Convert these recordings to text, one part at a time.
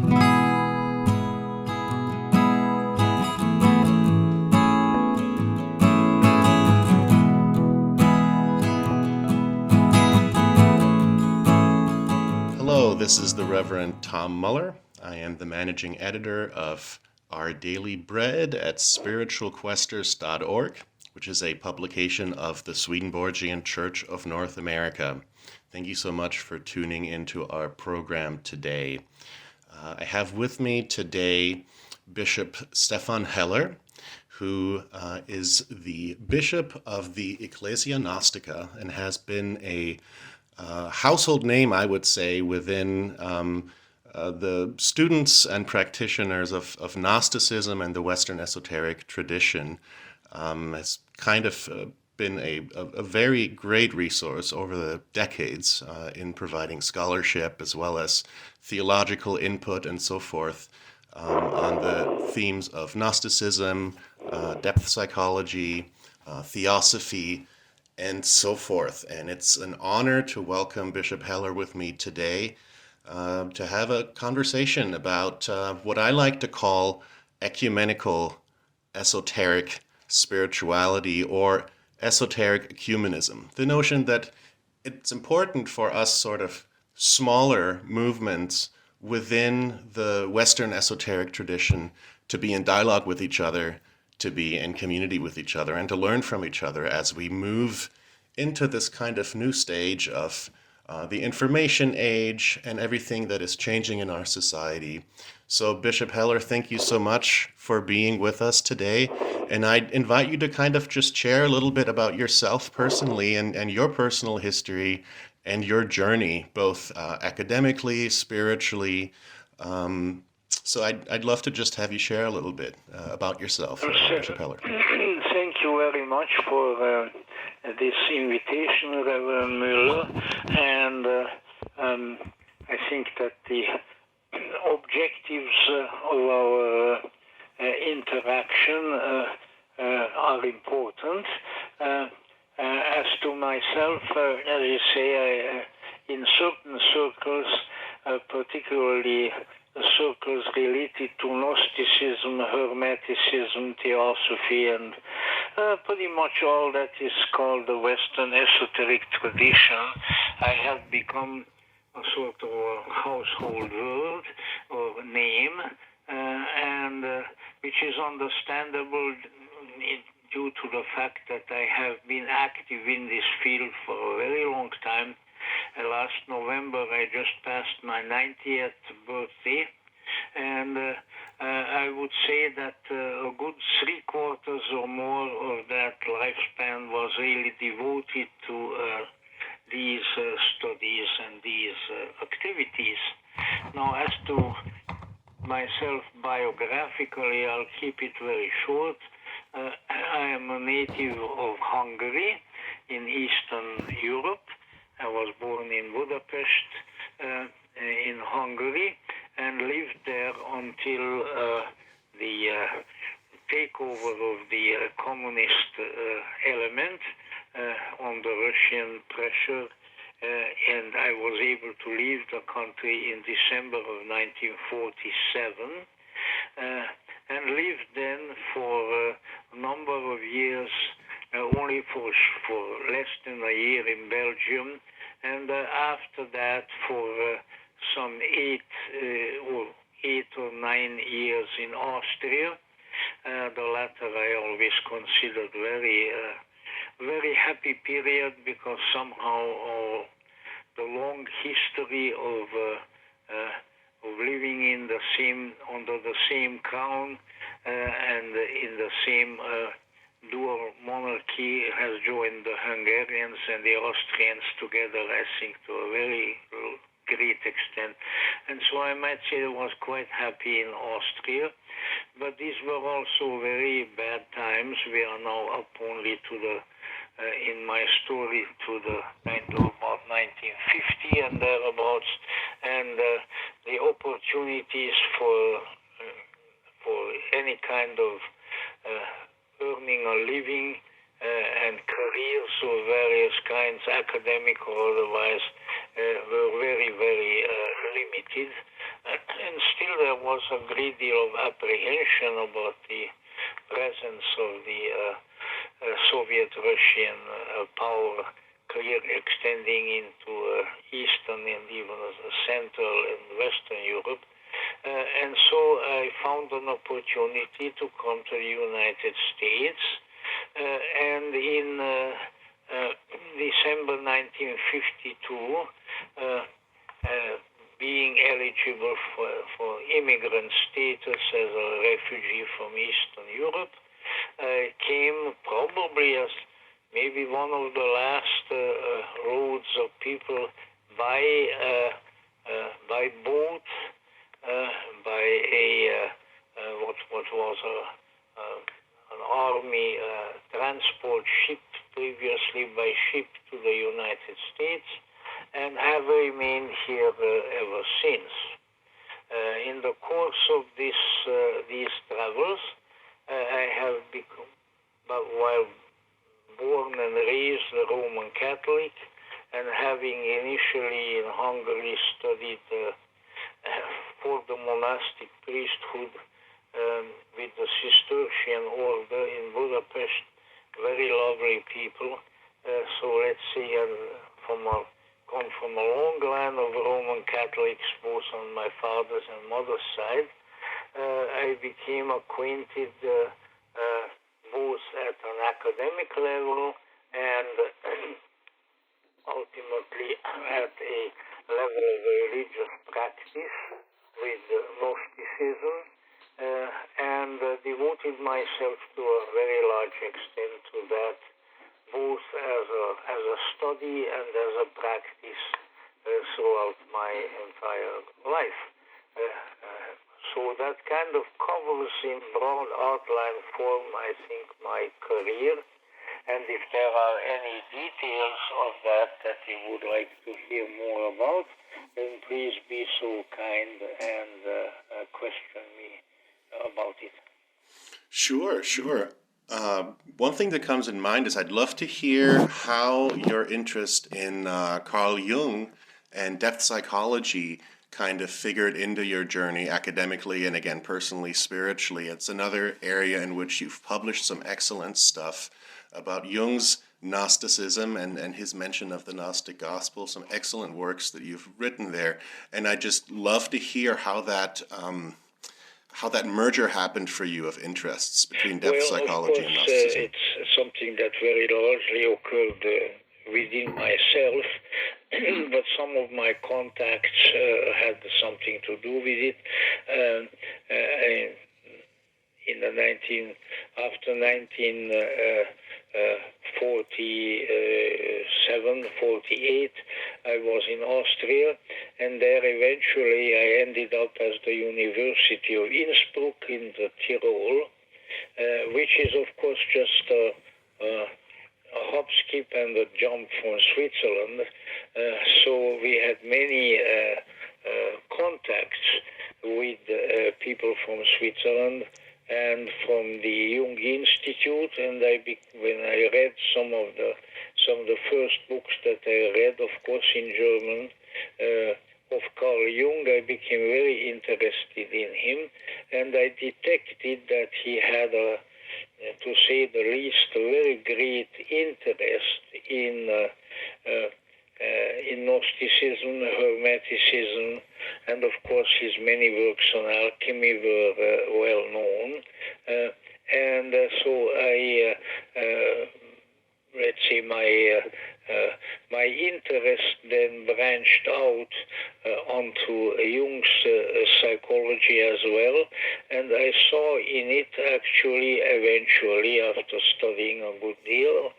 Hello, this is the Reverend Tom Muller. I am the managing editor of Our Daily Bread at spiritualquesters.org, which is a publication of the Swedenborgian Church of North America. Thank you so much for tuning into our program today. I have with me today Bishop Stefan Hoeller, who is the bishop of the Ecclesia Gnostica and has been a household name, I would say, within the students and practitioners of Gnosticism and the Western esoteric tradition. Has kind of been a very great resource over the decades in providing scholarship as well as theological input and so forth on the themes of Gnosticism, depth psychology, theosophy, and so forth. And it's an honor to welcome Bishop Hoeller with me today to have a conversation about what I like to call ecumenical esoteric spirituality or esoteric ecumenism. The notion that it's important for us sort of smaller movements within the Western esoteric tradition to be in dialogue with each other, to be in community with each other, and to learn from each other as we move into this kind of new stage of the information age and everything that is changing in our society. So Bishop Hoeller, thank you so much for being with us today. And I invite you to kind of just share a little bit about yourself personally and your personal history and your journey, both academically, spiritually. So I'd love to just have you share a little bit about yourself, Bishop Hoeller. Thank you very much for this invitation, Reverend Muller. And I think that the objectives of our interaction are important. As to myself, as you say, in certain circles, particularly circles related to Gnosticism, Hermeticism, Theosophy, and pretty much all that is called the Western esoteric tradition, I have become a sort of a household word or name, and which is understandable due to the fact that I have been active in this field for a very long time. Last November, I just passed my 90th birthday, and I would say that a good 3/4 or more of that lifespan was really devoted to these studies and these activities. Now, as to myself biographically, I'll keep it very short. I am a native of Hungary in Eastern Europe. I was born in Budapest, in Hungary, and lived there until the takeover of the communist element under Russian pressure, and I was able to leave the country in December of 1947, and lived then for a number of years, only for less than a year in Belgium, and after that for some 8 or 9 years in Austria. The latter I always considered very happy period, because somehow the long history of living in under the same crown and in the same dual monarchy has joined the Hungarians and the Austrians together, I think, to a very great extent. And so I might say I was quite happy in Austria, but these were also very bad times. We are now up only to the, in my story, to the kind of about 1950 and thereabouts, and the opportunities for any kind of earning a living and careers of various kinds, academic or otherwise, were very, very limited. And still there was a great deal of apprehension about the presence of the Soviet Russian power clearly extending into Eastern and even Central and Western Europe. And so I found an opportunity to come to the United States. And in December 1952, being eligible for immigrant status as a refugee from Eastern Europe, came probably as maybe one of the last roads of people by boat, by what was an army transport ship, previously by ship to the United States, and have remained here ever since. In the course of these travels, I have become, while born and raised a Roman Catholic, and having initially in Hungary studied for the monastic priesthood with the Cistercian order in Budapest, very lovely people. So let's say come from a long line of Roman Catholics, both on my father's and mother's side. I became acquainted both at an academic level and ultimately at a level of religious practice with Gnosticism, and devoted myself to a very large extent to that, both as a study and as a practice throughout my entire life. So that kind of covers in broad outline form, I think, my career. And if there are any details of that you would like to hear more about, then please be so kind and question me about it. Sure. One thing that comes in mind is I'd love to hear how your interest in Carl Jung and depth psychology kind of figured into your journey academically and again personally, spiritually. It's another area in which you've published some excellent stuff about Jung's Gnosticism and his mention of the Gnostic Gospel, some excellent works that you've written there. And I just love to hear how that merger happened for you of interests between depth psychology and Gnosticism. It's something that very largely occurred within myself, but some of my contacts had something to do with it. After 1948, I was in Austria, and there eventually I ended up as the University of Innsbruck in the Tyrol, which is of course just a hop, skip, and a jump from Switzerland. So we had many contacts with people from Switzerland and from the Jung Institute. And when I read some of the first books that I read, of course in German, of Carl Jung, I became very interested in him, and I detected that he had to say the least, a very great interest in Gnosticism, Hermeticism, and of course his many works on alchemy were well known. And so I, let's say, my interest then branched out onto Jung's psychology as well, and I saw in it actually, eventually, after studying a good deal,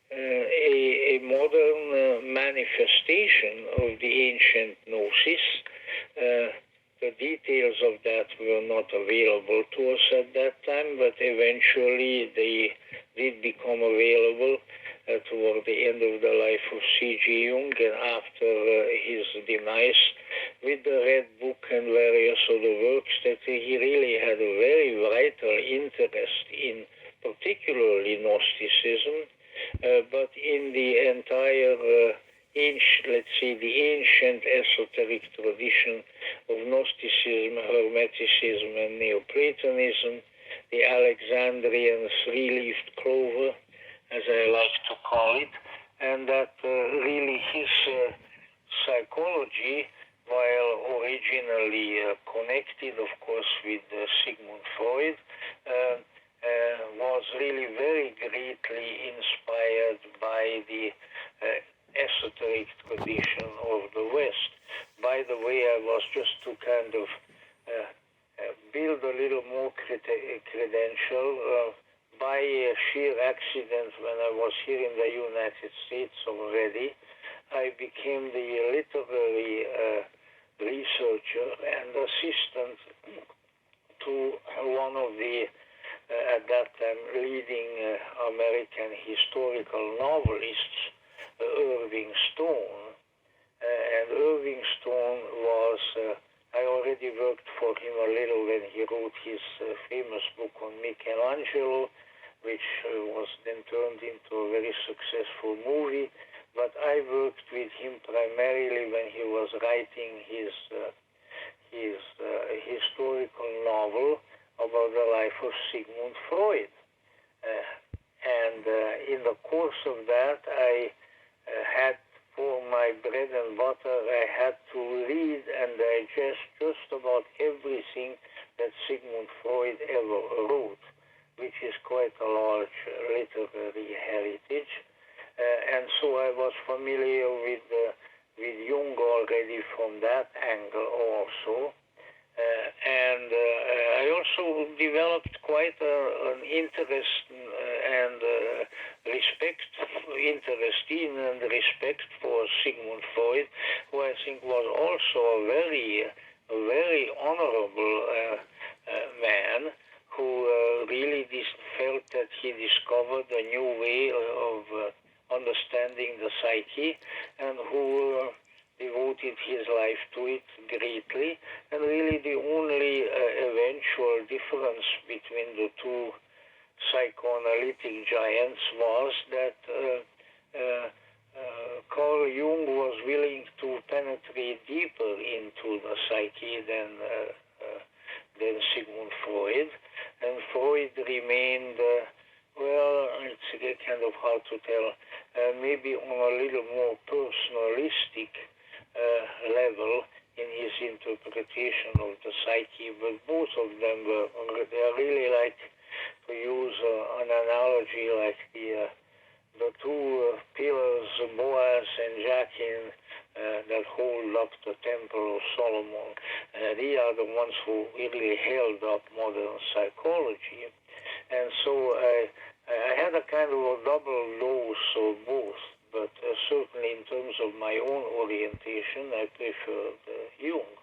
a modern manifestation of the ancient gnosis. The details of that were not available to us at that time, but eventually they did become available toward the end of the life of C.G. Jung and after his demise, with the Red Book and various other works, that he really had a very vital interest in, particularly Gnosticism, but in the entire the ancient esoteric tradition of Gnosticism, Hermeticism and Neoplatonism, the Alexandrian three-leaved clover, as I like to call it, and that really his psychology, while originally connected, of course, with Sigmund Freud, was really very greatly inspired by the esoteric tradition of the West. By the way, I was just to kind of build a little more credential. By sheer accident, when I was here in the United States already, I became the literary researcher and assistant to one of the, at that time, leading American historical novelists, Irving Stone. And Irving Stone was, I already worked for him a little when he wrote his famous book on Michelangelo, which was then turned into a very successful movie. But I worked with him primarily when he was writing his historical novel about the life of Sigmund Freud. And in the course of that, I had, for my bread and butter, I had to read and digest just about everything that Sigmund Freud ever wrote, which is quite a large literary heritage. And so I was familiar with Jung already from that angle also. And I also developed quite an interest and interest in and respect for Sigmund Freud, who I think was also a very honorable man, who really felt that he discovered a new way of understanding the psyche, and who devoted his life to it greatly. And really the only eventual difference between the two psychoanalytic giants was that Carl Jung was willing to penetrate deeper into the psyche than Sigmund Freud, and Freud remained, well, it's kind of hard to tell, maybe on a little more personalistic level in his interpretation of the psyche, but both of them they're really, like, to use an analogy, like the two pillars, Boaz and Jachin, that hold up the Temple of Solomon. They are the ones who really held up modern psychology. And so I had a kind of a double dose of both, but certainly in terms of my own orientation, I preferred Jung.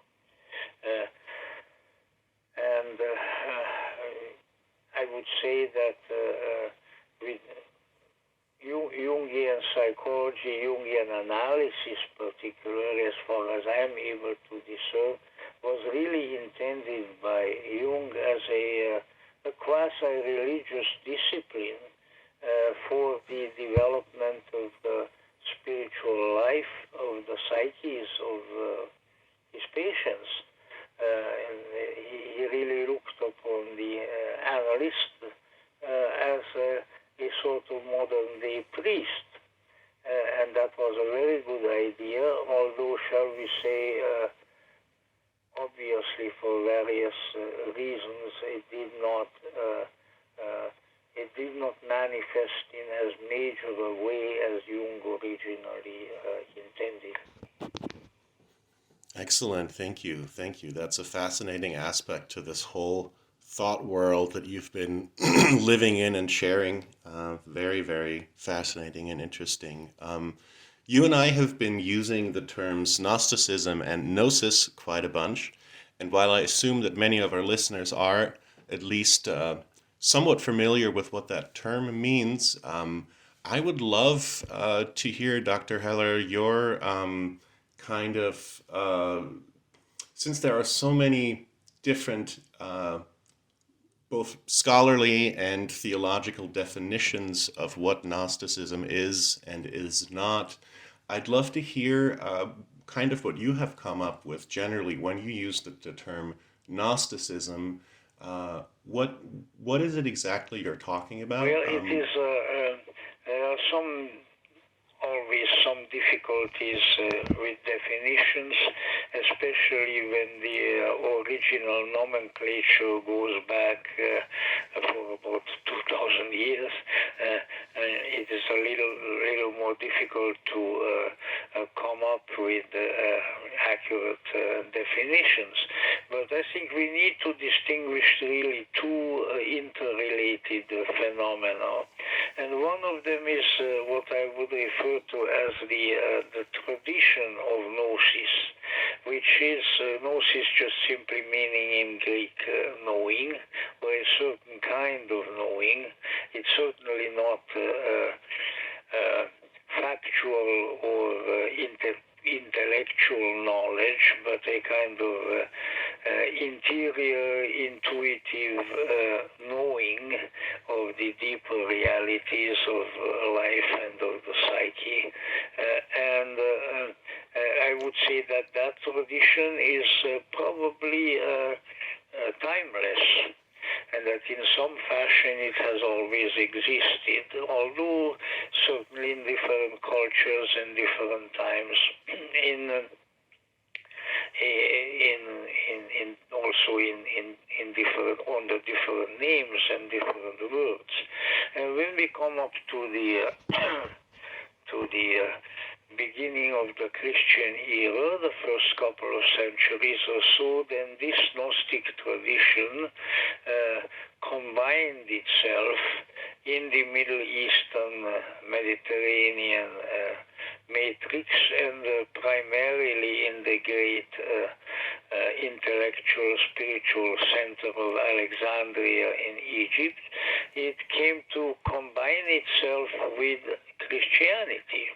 And I would say that with Jungian psychology, Jungian analysis particularly, as far as I am able to discern, was really intended by Jung as a quasi-religious discipline for the development of the spiritual life of the psyches of his patients. And he really looked upon the analyst as a sort of modern-day priest. And that was a very good idea, although, shall we say, obviously for various reasons, it did not manifest in as major a way as Jung originally intended. Excellent. Thank you. That's a fascinating aspect to this whole thought world that you've been living in and sharing. Very, very fascinating and interesting. You and I have been using the terms Gnosticism and Gnosis quite a bunch. And while I assume that many of our listeners are at least somewhat familiar with what that term means, I would love to hear, Dr. Hoeller, your kind of, since there are so many different both scholarly and theological definitions of what Gnosticism is and is not, I'd love to hear kind of what you have come up with generally when you use the term Gnosticism. What is it exactly you're talking about? Well, it is, there are always some difficulties with definitions, especially when the original nomenclature goes back for about 2,000 years. It is a little more difficult to come up with accurate definitions. But I think we need to distinguish really two interrelated phenomena. And one of them is what I would refer to as the tradition of gnosis, which is gnosis just simply meaning in Greek knowing, or a certain kind of knowing. It's certainly not factual or intellectual knowledge, but a kind of interior, intuitive knowing of the deeper realities of life and of the psyche. And I would say that tradition is probably timeless, and that in some fashion it has always existed, although certainly in different cultures and different times, also in different, under different names and different words. And when we come up to the beginning of the Christian era, the first couple of centuries or so, then this Gnostic tradition combined itself in the Middle Eastern Mediterranean matrix, and primarily in the great intellectual, spiritual center of Alexandria in Egypt. It came to combine itself with Christianity.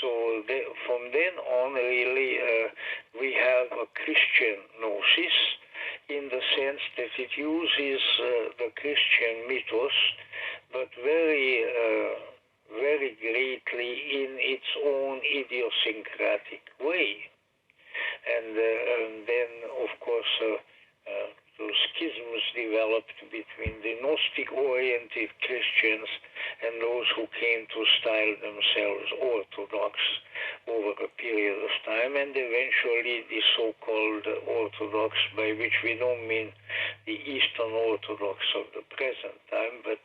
So from then on, really, we have a Christian gnosis, in the sense that it uses the Christian mythos, but very greatly in its own idiosyncratic way. And then, of course, those schisms developed between the Gnostic-oriented Christians and those who came to style themselves Orthodox over a period of time, and eventually the so-called Orthodox, by which we don't mean the Eastern Orthodox of the present time, but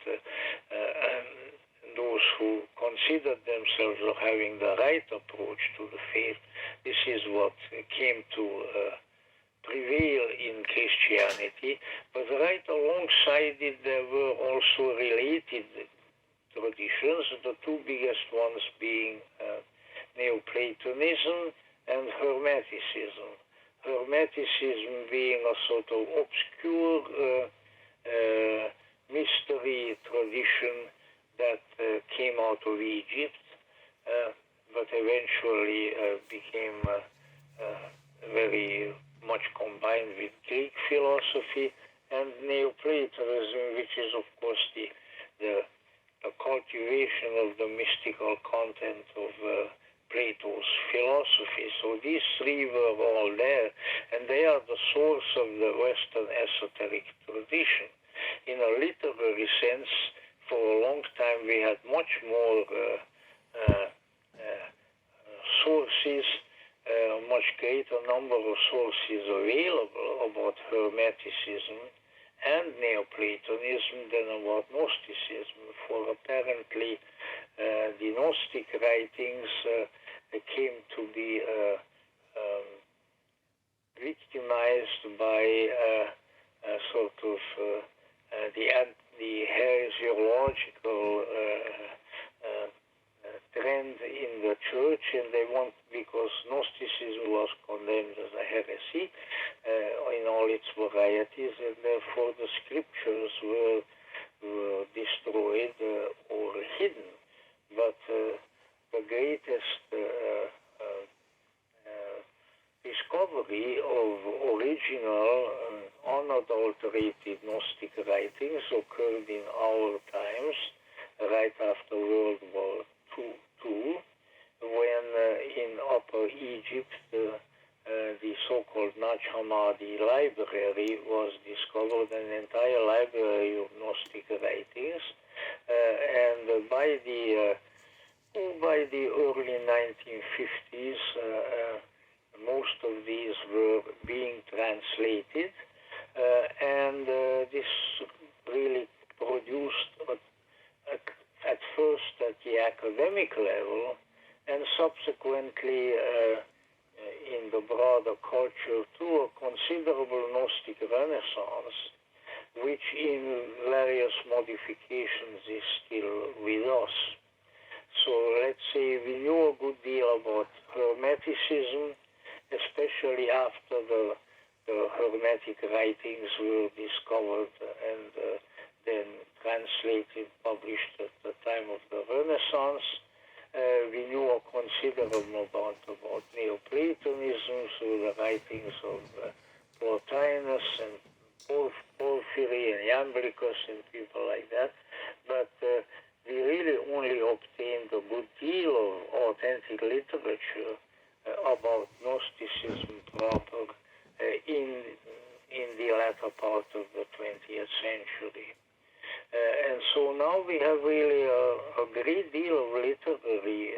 those who considered themselves of having the right approach to the faith. This is what came to prevail in Christianity, but right alongside it there were also related traditions, the two biggest ones being Neoplatonism and Hermeticism. Hermeticism being a sort of obscure mystery tradition that came out of Egypt, but eventually became very much combined with Greek philosophy, and Neoplatonism, which is, of course, the cultivation of the mystical content of Plato's philosophy. So these three were all there, and they are the source of the Western esoteric tradition. In a literary sense, for a long time we had much more sources, a much greater number of sources available about Hermeticism and Neoplatonism than about Gnosticism, for apparently the Gnostic writings came to be victimized by sort of the heresiological trend in the church, and they want, because Gnosticism was condemned as a heresy in all its varieties, and therefore the scriptures were destroyed or hidden. But the greatest discovery of original, unadulterated Gnostic writings occurred in our times, right after World War II, when in Upper Egypt the so-called Nag Hammadi library was discovered, an entire library of Gnostic writings, and by the early 1950s, most of these were being translated, and this really produced, at first at the academic level, and subsequently in the broader culture too, a considerable Gnostic renaissance, which in various modifications is still with us. So let's say we knew a good deal about Hermeticism, especially after the Hermetic writings were discovered and then translated, published at the time of the Renaissance. We knew a considerable amount about Neoplatonism through the writings of Plotinus and Porphyry and Iamblichus and people like that. But we really only obtained a good deal of authentic literature about Gnosticism proper in the latter part of the 20th century. And so now we have really a great deal of literary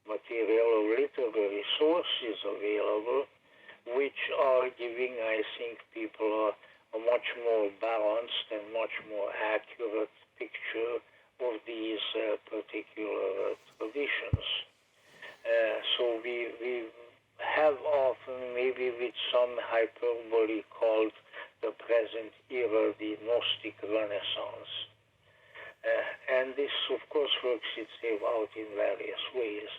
material, of literary sources available, which are giving, I think, people a much more balanced and much more accurate picture of these particular traditions. So we have often, maybe with some hyperbole, called the present era the Gnostic Renaissance. And this, of course, works itself out in various ways.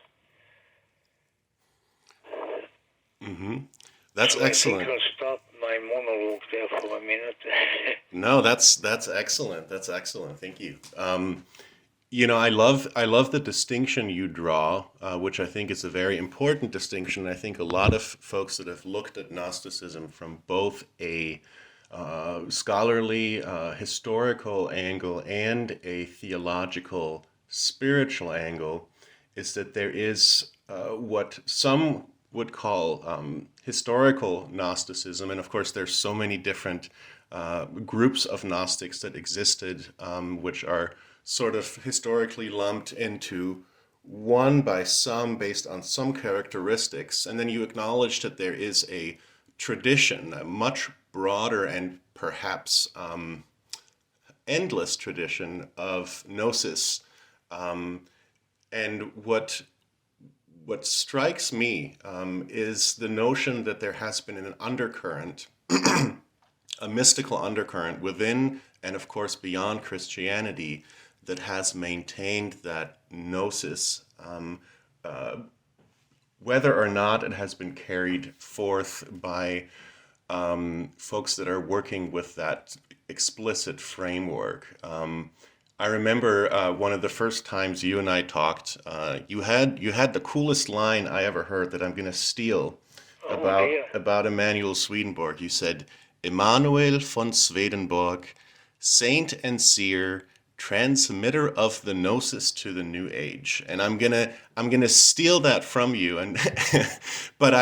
Mm-hmm. That's so excellent. I think I'll stop my monologue there for a minute. No, that's excellent. That's excellent. Thank you. I love the distinction you draw, which I think is a very important distinction. I think a lot of folks that have looked at Gnosticism from both a scholarly, historical angle and a theological, spiritual angle, is that there is what some would call historical Gnosticism, and of course there's so many different groups of Gnostics that existed, which are sort of historically lumped into one by some based on some characteristics, and then you acknowledge that there is a tradition, a much broader and perhaps endless tradition of gnosis. And what strikes me is the notion that there has been an undercurrent, a mystical undercurrent within and of course beyond Christianity that has maintained that gnosis, whether or not it has been carried forth by folks that are working with that explicit framework. I remember one of the first times you and I talked, you had the coolest line I ever heard that I'm going to steal about Emanuel Swedenborg. You said, "Emanuel von Swedenborg, saint and seer, transmitter of the gnosis to the new age." And I'm gonna steal that from you, and but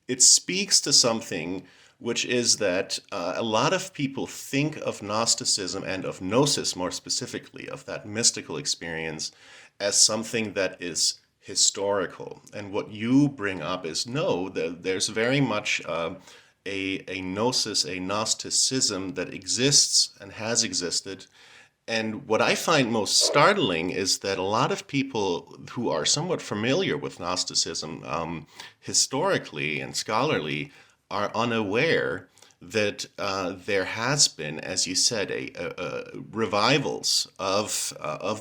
it speaks to something, which is that a lot of people think of Gnosticism and of gnosis more specifically, of that mystical experience, as something that is historical. And what you bring up is no, there's very much a gnosis, a Gnosticism that exists and has existed. And what I find most startling is that a lot of people who are somewhat familiar with Gnosticism historically and scholarly are unaware that there has been, as you said, revivals of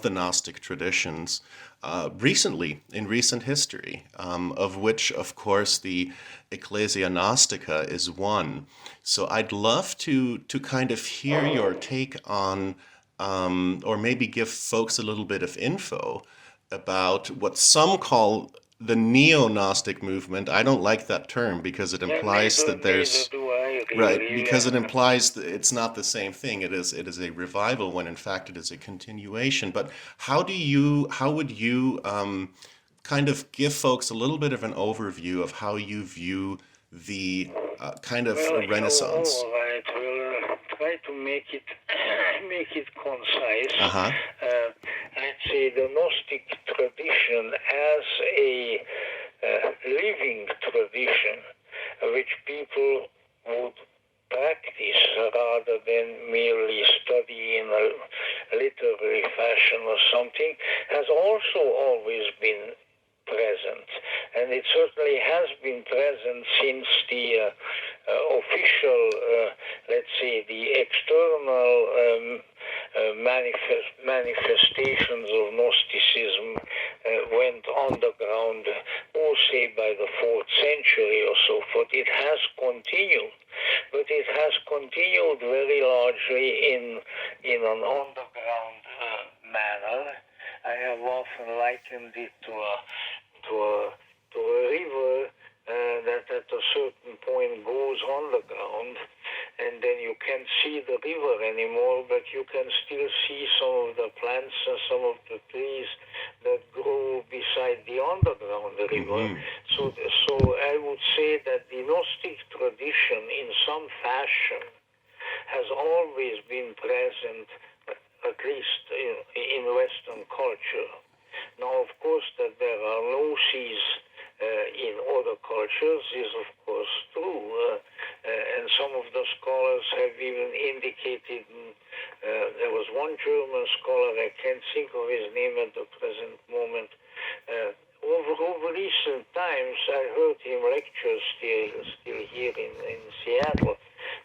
the Gnostic traditions recently, in recent history, of which, of course, the Ecclesia Gnostica is one. So I'd love to kind of hear your take on, or maybe give folks a little bit of info about what some call the neo-Gnostic movement. I don't like that term because it implies that there's it implies that it's not the same thing. It is a revival when in fact it is a continuation. But how would you kind of give folks a little bit of an overview of how you view the kind of Renaissance. All right. We'll try to make it make it concise. Uh-huh. Let's say the Gnostic tradition as a living tradition, which people would practice rather than merely study in a literary fashion or something, has also always been present. And it certainly has been present since the official, let's say, the external manifestations of Gnosticism went underground, say by the 4th century or so forth. It has continued, but it has continued very largely in an underground manner. I have often likened it to a river that at a certain point goes underground, and then you can't see the river anymore, but you can still see some of the plants and some of the trees that grow beside the underground river. So I would say that the Gnostic tradition, in some fashion, has always been present, at least in Western culture. Now, of course, that there are gnosis in other cultures is, of course, true. And some of the scholars have even indicated, there was one German scholar, I can't think of his name at the present moment, over recent times, I heard him lecture still here in Seattle.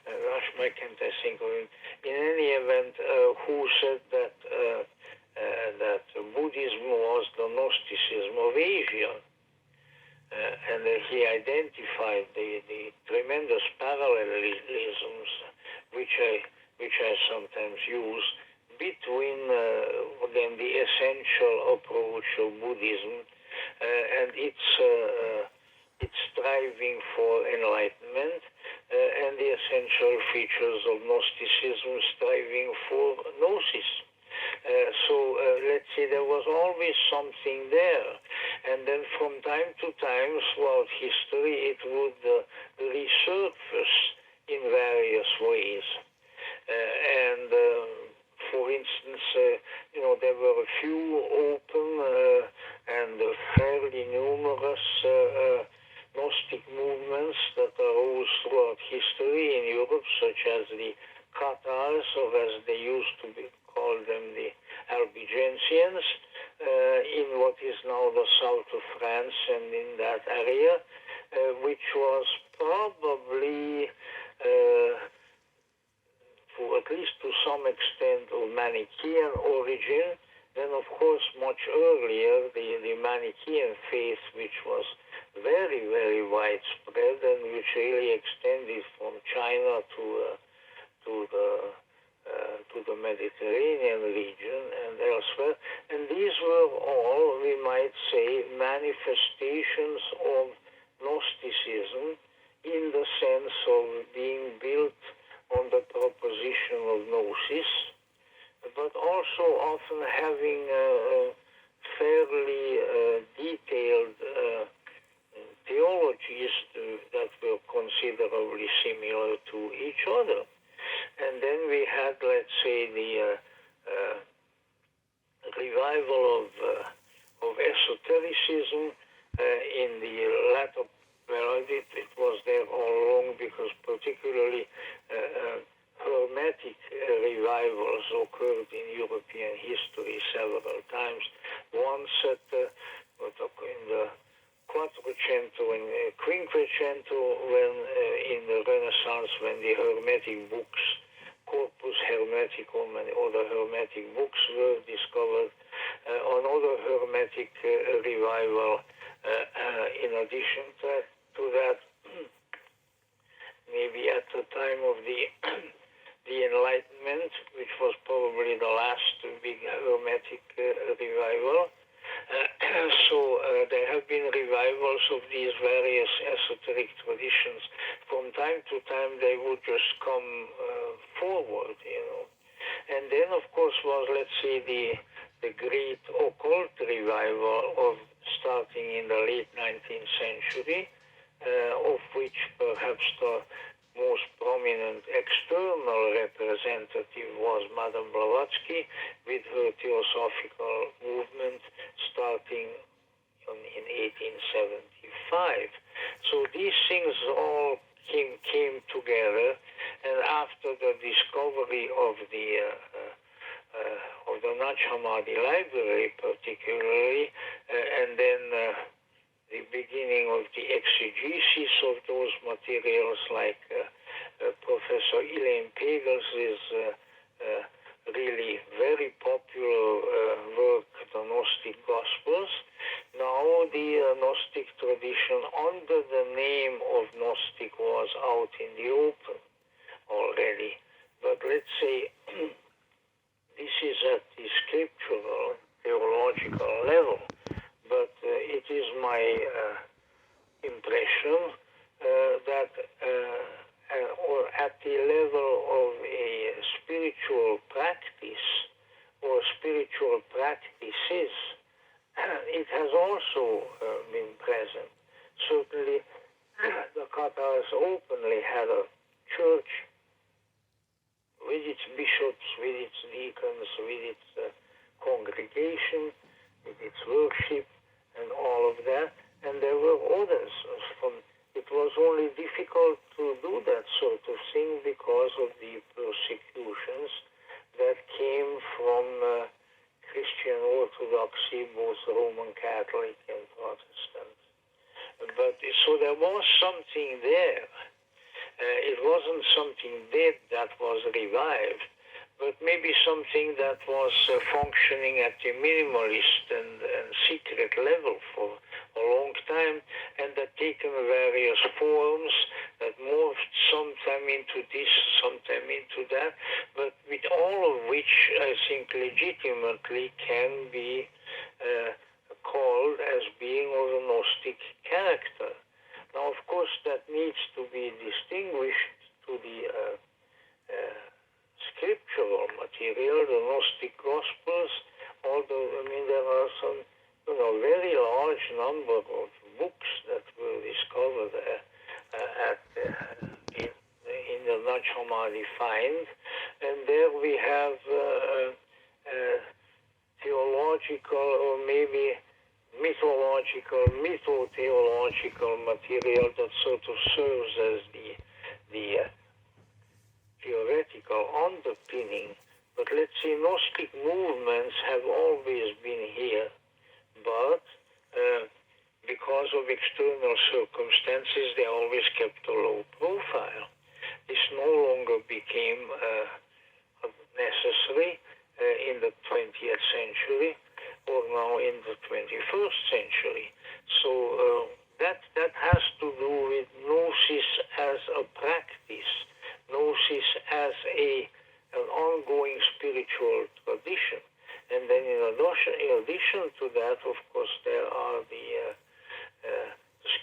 Gosh, why can't I think of him? In any event, who said that Buddhism was the Gnosticism of Asia. And he identified the tremendous parallelisms, which I sometimes use, between again the essential approach of Buddhism and its striving for enlightenment, and the essential features of Gnosticism striving for gnosis. So let's say there was always something there, and then from time to time throughout history it would resurface in various ways. And for instance, there were a few open and fairly numerous Gnostic movements that arose throughout history in Europe, such as the Cathars, or as they used to call them, the Albigensians, in what is now the south of France and in that area, which was probably, at least to some extent, of Manichaean origin. Then, of course, much earlier, the Manichaean faith, which was very, very widespread and which really extended from China to the Mediterranean region and elsewhere. And these were all, we might say, manifestations of Gnosticism in the sense of being built on the proposition of gnosis, but also often having fairly detailed theologies that were considerably similar to each other. And then we had, let's say, the revival of esotericism in the latter. Well, it was there all along, because particularly Hermetic revivals occurred in European history several times. Once in the Quattrocento and Quinquecento, when in the Renaissance, when the Hermetic books, Corpus Hermeticum and other Hermetic books were discovered. Another Hermetic revival, in addition to that, maybe at the time of the Enlightenment, which was probably the last big Hermetic revival. So there have been revivals of these various esoteric traditions. From time to time, they would just come forward, And then, of course, was, let's say, the great occult revival of starting in the late 19th century, of which perhaps the most prominent external representative was Madame Blavatsky with her theosophical movement starting in 1875. So these things all came together, and after the discovery of the Nag Hammadi library particularly, and then the beginning of the exegesis of those materials, like Professor Elaine Pagels' really very popular work, The Gnostic Gospels. Now the Gnostic tradition under the name of Gnostic was out in the open already. But let's say this is at the scriptural, theological level. But it is my impression that or at the level of a spiritual practice or spiritual practices, it has also been present. Certainly, the Qatars openly had a church with its bishops, with its deacons, with its congregation, with its worship, and all of that. And there were others. It was only difficult to do that sort of thing because of the persecutions that came from Christian Orthodoxy, both Roman Catholic and Protestant. But so there was something there. It wasn't something dead that was revived, but maybe something that was functioning at the minimalist and secret level for a long time, and that taken various forms, that morphed sometime into this, sometime into that, but with all of which I think legitimately can be called as being of a Gnostic character. Now, of course, that needs to be distinguished to the scriptural material, the Gnostic Gospels, although, I mean, there are some, very large number of books that were discovered in the Nag Hammadi find, and there we have theological or maybe mythological, mytho-theological material that sort of serves as the theoretical underpinning. But let's say Gnostic movements have always been here, but because of external circumstances, they always kept a low profile. This no longer became necessary in the 20th century, or now in the 21st century. So that has to do with gnosis as a practice, gnosis as an ongoing spiritual tradition. And then in addition to that, of course, there are the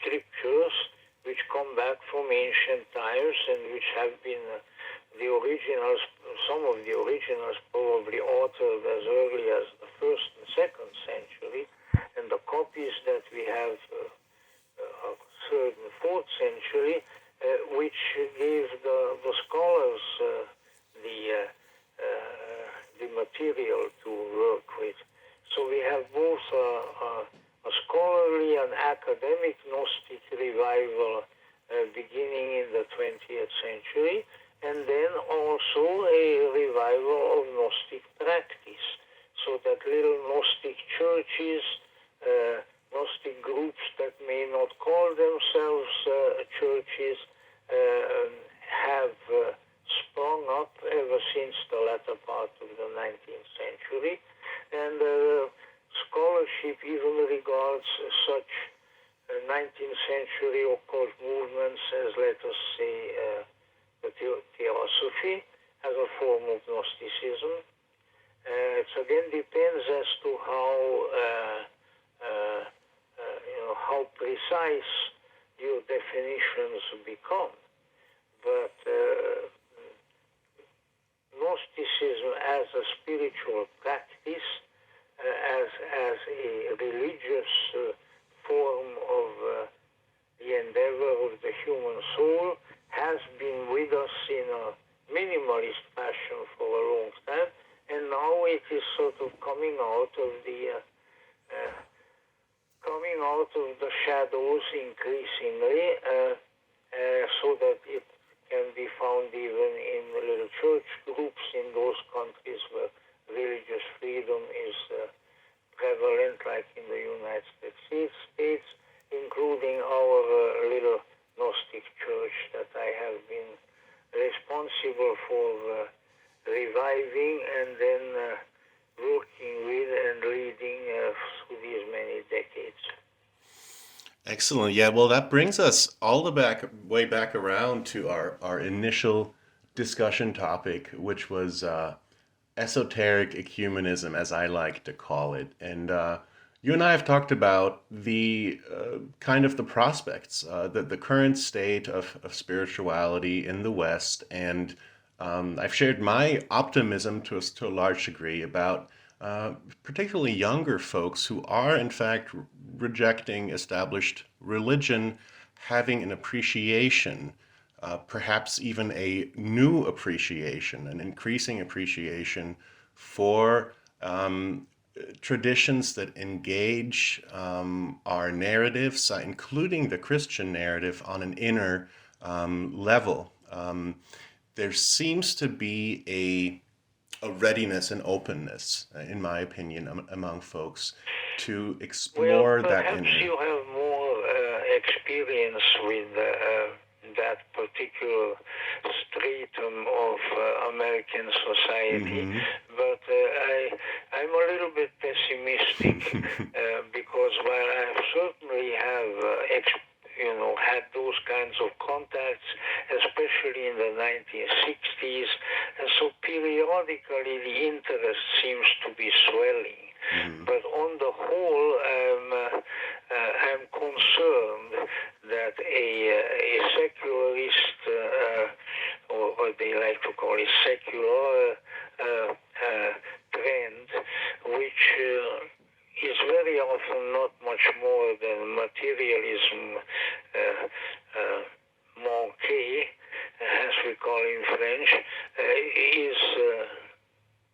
scriptures which come back from ancient times and which have been the originals, some of the originals probably authored as early as the 1st and 2nd century, and the copies that we have of 3rd and 4th century, which gave the scholars the material to work with. So we have both a scholarly and academic Gnostic revival beginning in the 20th century, and then also a revival of Gnostic practice, so that little Gnostic churches, Gnostic groups that may not call themselves churches, have sprung up ever since the latter part of the 19th century, and scholarship even regards such 19th century occult movements as, let us say, the Theosophy as a form of Gnosticism. It again depends as to how precise your definitions become. But Gnosticism as a spiritual practice, as a religious form of the endeavor of the human soul has been with us in a minimalist fashion for a long time, and now it is sort of coming out of the shadows increasingly, so that it can be found even in little church groups in those countries where religious freedom is prevalent, like in the United States, including our little Gnostic church that I have been responsible for reviving and then working with and leading through these many decades. Excellent. Yeah, well, that brings us all the way back around to our initial discussion topic, which was esoteric ecumenism, as I like to call it. And you and I have talked about the kind of the prospects, the current state of spirituality in the West, and I've shared my optimism to a large degree about particularly younger folks who are, in fact, rejecting established religion, having an appreciation, perhaps even a new appreciation, an increasing appreciation for traditions that engage our narratives, including the Christian narrative, on an inner level. There seems to be a readiness and openness, in my opinion, among folks to explore that perhaps inner. you have more experience with that particular stratum of American society, but I'm a little bit pessimistic because while I certainly have had those kinds of contacts, especially in the 1960s, and so periodically the interest seems to be swelling. But on the whole, I'm concerned that a secularist, or what they like to call a secular trend, which is very often not much more than materialism manqué, as we call in French, is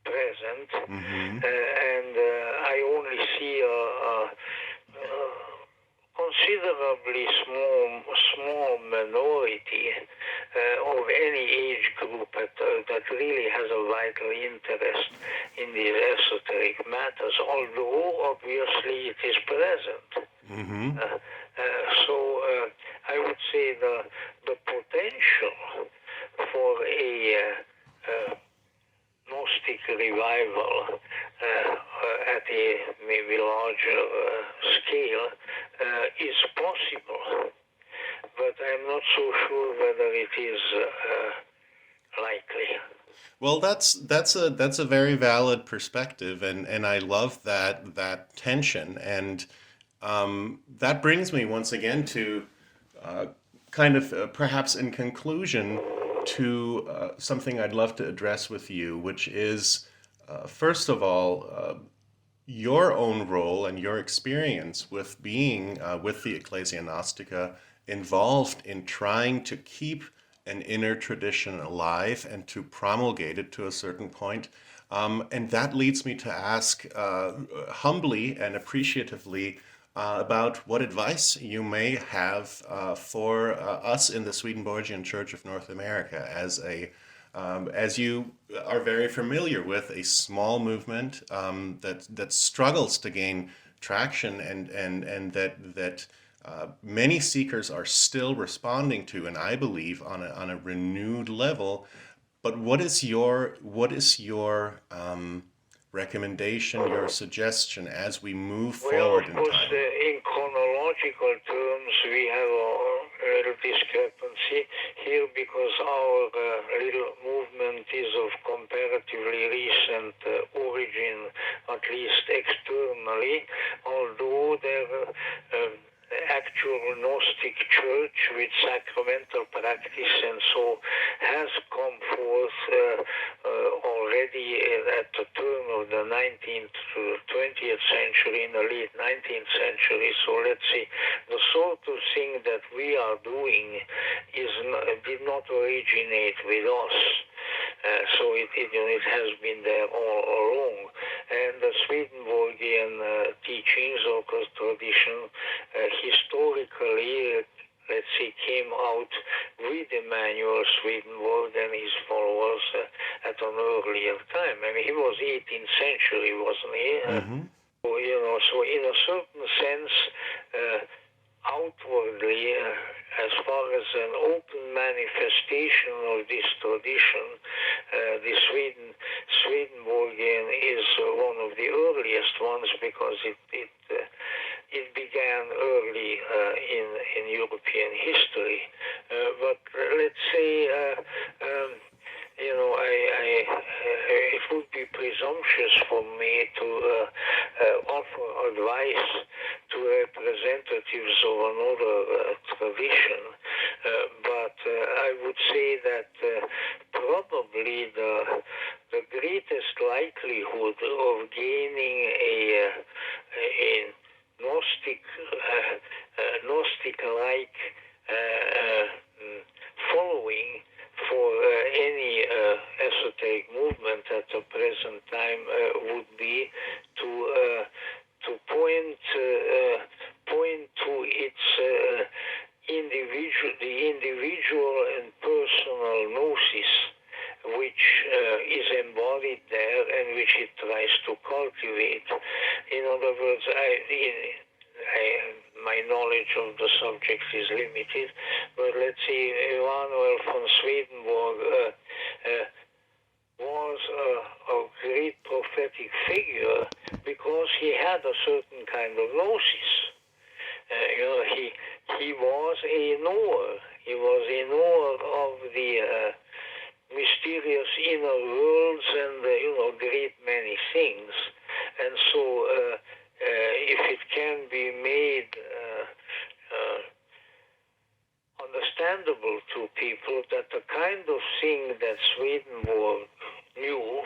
present, and I only see a considerably small minority of any age group that really has a vital interest in these esoteric matters, although obviously it is present. So I would say the potential for a Gnostic revival at a maybe larger scale is possible, but I'm not so sure whether it is likely. Well, that's a very valid perspective, and I love that tension, and that brings me once again to kind of perhaps in conclusion to something I'd love to address with you, which is first of all your own role and your experience with being with the Ecclesia Gnostica involved in trying to keep an inner tradition alive and to promulgate it to a certain point. And that leads me to ask humbly and appreciatively about what advice you may have for us in the Swedenborgian Church of North America as you are very familiar with a small movement that struggles to gain traction and that many seekers are still responding to, and I believe on a renewed level. But what is your recommendation, your suggestion as we move forward in time? Well, of course, in chronological terms, we have a little discrepancy here because our little movement is of comparatively recent origin, at least externally, although there actual Gnostic church with sacramental practice and so has come forth already at the turn of the 19th to 20th 20th century, in the late 19th century. So let's see, the sort of thing that we are doing did not originate with us. So it has been there all along. And the Swedenborgian teachings or tradition historically, let's say, came out with Emanuel Swedenborg and his followers at an earlier time. I mean, he was 18th century, wasn't he? So in a certain sense, outwardly, as far as an open manifestation of this tradition, the Swedenborgian is one of the earliest ones because it began early in European history. But let's say, it would be presumptuous for me to offer advice to representatives of another tradition, but I would say that probably the greatest likelihood of gaining a Gnostic-like following for any esoteric movement at the present time would be to point to its the individual and personal gnosis, which is embodied there and which it tries to cultivate. In other words, my knowledge of the subject is limited, but let's see, Emanuel von Swedenborg was a great prophetic figure because he had a certain kind of gnosis. He was a knower. He was a knower of the mysterious inner worlds and great many things. And so if it can be made understandable to people that the kind of thing that Swedenborg knew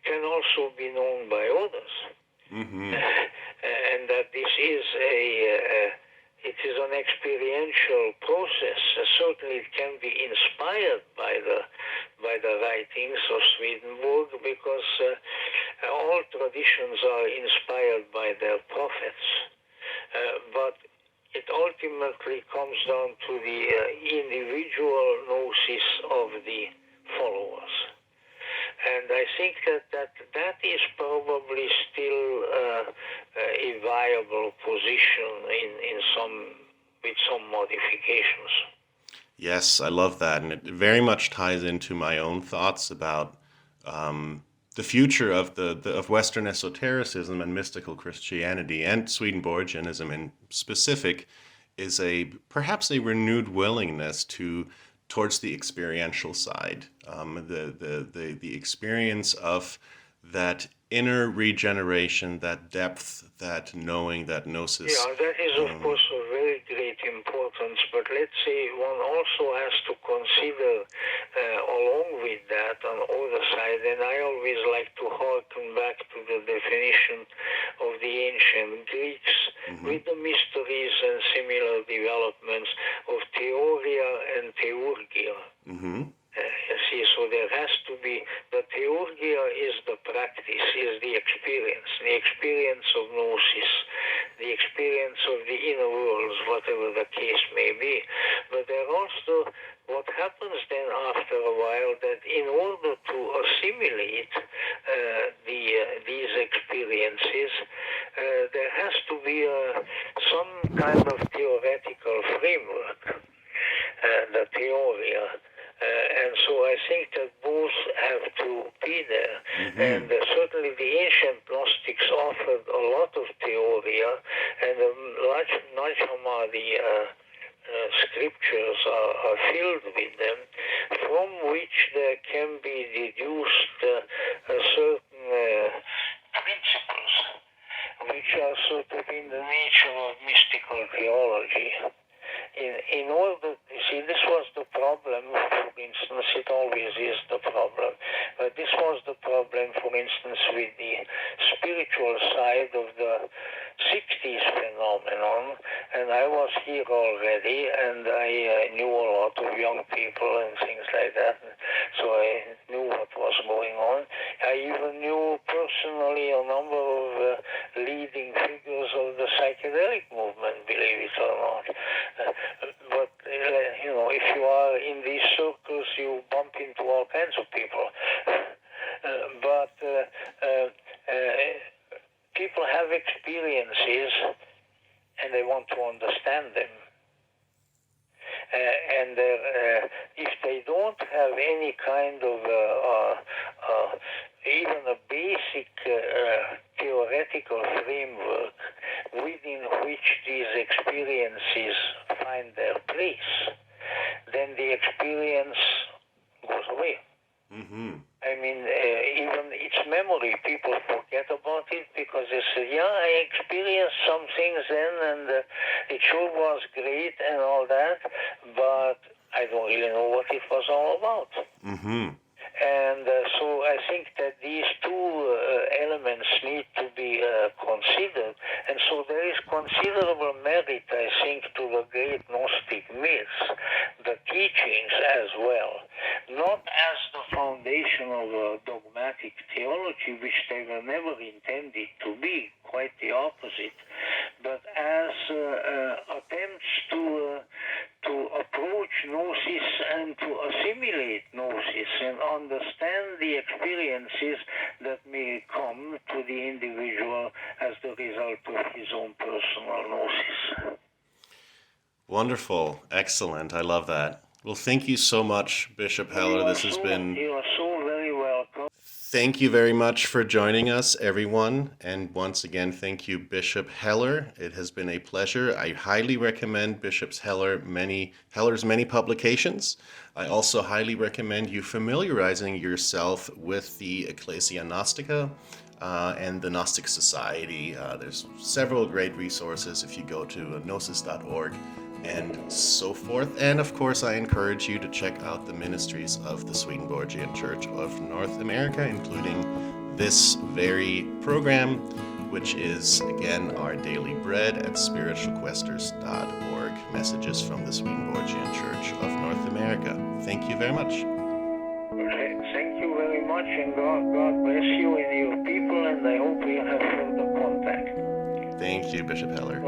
can also be known by others. And that this is it is an experiential process. Certainly it can be inspired by the writings of Swedenborg because all traditions are inspired by their prophets. But it ultimately comes down to the individual gnosis of the followers. And I think that is probably still a viable position with some modifications. Yes, I love that, and it very much ties into my own thoughts about the future of Western esotericism and mystical Christianity, and Swedenborgianism in specific, is perhaps a renewed willingness towards the experiential side, the experience of that inner regeneration, that depth, that knowing, that gnosis. Yeah, that is of course of very great importance, but let's say one also has to consider along with that on the other side, and I always like to harken back to the definition of the ancient Greeks with the mysteries and similar developments of theoria and theurgia. You see, so there has to be, the theurgia is the practice, is the experience of gnosis, the experience of the inner worlds, whatever the case may be. But there also, what happens then after a while, that in order to assimilate these experiences, there has to be some kind of theoretical framework, the theoria. And so I think that both have to be there. And certainly the ancient Gnostics offered a lot of theoria, and the Naj-Hammadi scriptures are filled with them, from which there can be deduced certain principles, which are sort of in the nature of mystical theology. In order, you see, this was the problem, for instance, it always is the problem, but this was the problem, for instance, with the spiritual side of the 60s phenomenon, and I was here already, and I knew a lot of young people and things like that, so I knew what was going on. I even knew personally a number of leading figures of the psychedelic movement, believe it or not. But if you are in these circles, you bump into all kinds of people. But people have experiences and they want to understand them. And if they don't have any kind of even a basic theoretical framework within which these experiences find their place, then the experience goes away. Mm-hmm. I mean, even its memory, people forget about it because they say, yeah, I experienced some things then, and it sure was great and all that, but I don't really know what it was all about. Mm-hmm. And so I think that these two elements need to be considered. And so there is considerable merit, I think, to the great Gnostic myths, the teachings as well, not as the foundation of a dogmatic theology, which they were never intended to be, quite the opposite, but as attempts to approach gnosis and to assimilate gnosis and understand the experiences that may come to the individual as the result of his own personal gnosis. Wonderful. Excellent. I love that. Well, thank you so much, Bishop Hoeller. This has been... You are so very welcome. Thank you very much for joining us, everyone. And once again, thank you, Bishop Hoeller. It has been a pleasure. I highly recommend Bishop Hoeller's many publications. I also highly recommend you familiarizing yourself with the Ecclesia Gnostica and the Gnostic Society. There's several great resources if you go to gnosis.org and so forth. And of course, I encourage you to check out the ministries of the Swedenborgian Church of North America, including this very program, which is, again, our daily bread at spiritualquesters.org. Messages from the Swedenborgian Church of North America. Thank you very much. Thank you very much, and God bless you and your people, and I hope we have further contact. Thank you, Bishop Hoeller.